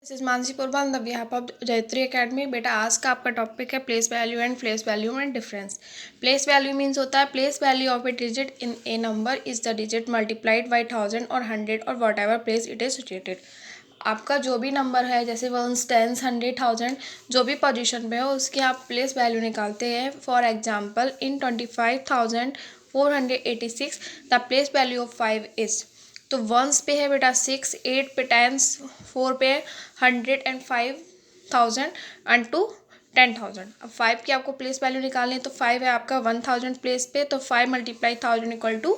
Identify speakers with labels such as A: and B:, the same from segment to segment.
A: This is Mansi Purwal the behalf of Jayatri academy. बेटा आज का आपका टॉपिक है place value and place value में डिफरेंस। प्लेस वैल्यू मीन्स होता है place value of a digit in a number is the digit multiplied by 1000 और 100 और what ever place it is situated. आपका जो भी नंबर है जैसे 1, 10, 100, 1000 जो भी पोजीशन पे हो उसकी आप प्लेस वैल्यू निकालते हैं। For example in 25,486 the place value of 5 is, तो 1s पे है बेटा 6, 8 पे 10, 4 पे 100 एंड 5,000 एंड 2 10,000। अब 5 की आपको प्लेस वैल्यू निकालनी है तो 5 है आपका 1000 प्लेस पे, तो 5 multiply 1000 equal to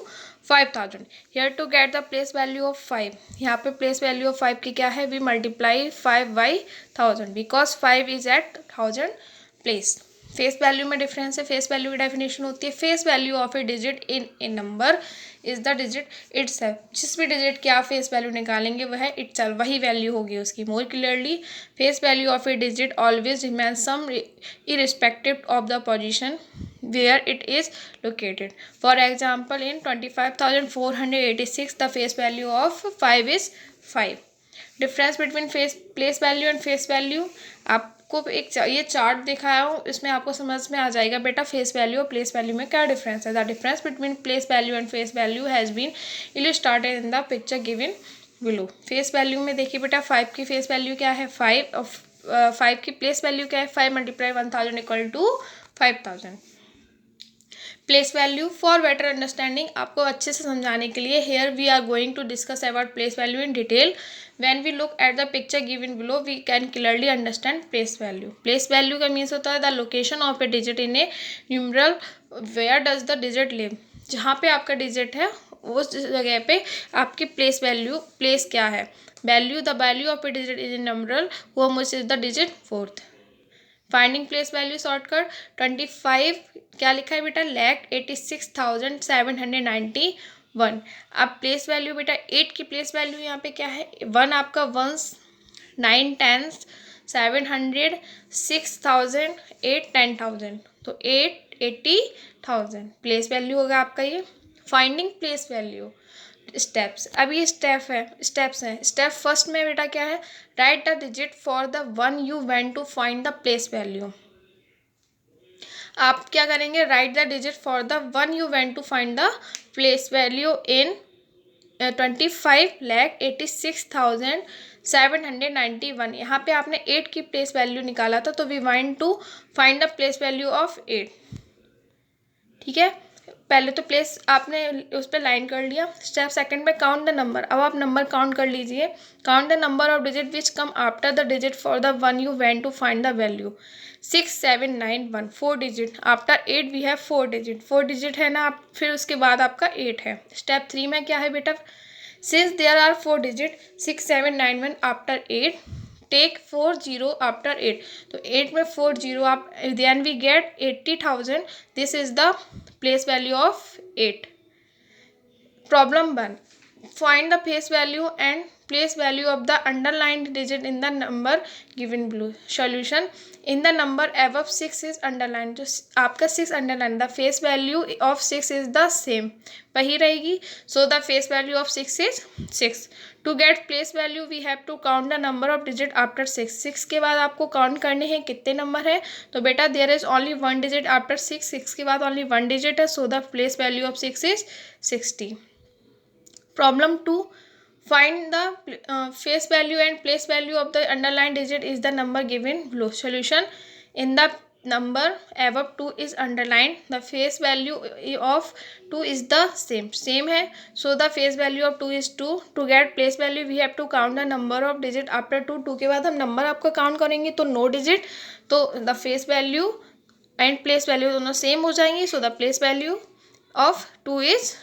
A: 5000। Here to get the place value of 5, यहाँ पे प्लेस वैल्यू ऑफ 5 की क्या है, we multiply 5 by 1000 because 5 is at 1000 place. Face value में डिफरेंस है। फेस वैल्यू की डेफिनेशन होती है face value of a digit in a number is the digit itself. जिस भी डिजिट की आप फेस वैल्यू निकालेंगे वह है इटसेल्फ, वही वैल्यू होगी उसकी। More clearly face value of a digit always remain same irrespective of the position where it is located. For example in 25,486 the face value of 5 is 5। Difference between place value and face value, आपको एक ये chart दिखाया हूँ, इसमें आपको समझ में आ जाएगा बेटा फेस वैल्यू और प्लेस वैल्यू में क्या डिफरेंस है। The difference between place value and face value has been illustrated in the picture given below. Face value में देखिए बेटा 5 की फेस वैल्यू क्या है 5 और 5 की प्लेस वैल्यू क्या है 5 multiply 1000 equal to 5000। Place value for better understanding, आपको अच्छे से समझाने के लिए here we are going to discuss about place value in detail. When we look at the picture given below we can clearly understand place value. Place value का means होता है the location of a digit in a numeral where does the digit live. जहाँ पे आपका digit है उस जगह पे आपकी प्लेस वैल्यू, प्लेस क्या है, value the value of a digit is a numeral वो is the digit 4th। Finding place value shortcut 25 क्या लिखा है बेटा 1,86,791। अब प्लेस वैल्यू बेटा 8 की प्लेस वैल्यू यहाँ पे क्या है 1 आपका 1s 9 10s 700 6,000 8 10,000, तो 8 80,000 प्लेस वैल्यू होगा आपका ये। फाइंडिंग प्लेस वैल्यू स्टेप्स, अब ये स्टेप्स हैं। स्टेप फर्स्ट में बेटा क्या है right the digit for the one you went to find the place value. आप क्या करेंगे right the digit for the one you went to find the place value in 25,86,791। यहाँ पे आपने 8 की प्लेस वैल्यू निकाला था तो we want to find the place value of 8। ठीक है, पहले तो प्लेस आपने उस पर लाइन कर लिया। स्टेप सेकंड में काउंट द नंबर, अब आप नंबर काउंट कर लीजिए। Count the number of digit which come after the digit for the one you went to find the value. 6 7 9 1 4 digit, after 8 we have 4 digit, 4 digit है ना आप, फिर उसके बाद आपका 8 है। स्टेप 3 में क्या है बेटा since there are 4 digit 6 7 9 1 after 8 take 4 0 after 8, तो 8 में 4 0 आप then we get 80,000। This is the place value of 8। Problem 1 find the face value and place value of the underlined digit in the number given below. Solution in the number above 6 is underline, जो आपका 6 underline the face value of 6 is the same, वही रहेगी। So the face value of 6 is 6। To get place value we have to count the number of digit after 6। 6 के बाद आपको count करने हैं कितने नंबर है, तो बेटा there is only 1 digit after 6, 6 के बाद ओनली 1 डिजिट है, so the place value of 6 is 60। Problem 2 find the face value and place value of the underlined digit is the number given below. Solution in the number above 2 is underlined, the face value of 2 is the same है, so the face value of 2 is 2. to get place value we have to count the number of digit after 2. 2 के बाद हम number आपका count करेंगे तो no digit, तो the face value and place value दोनों same हो जाएंगी, सो the place value of 2 is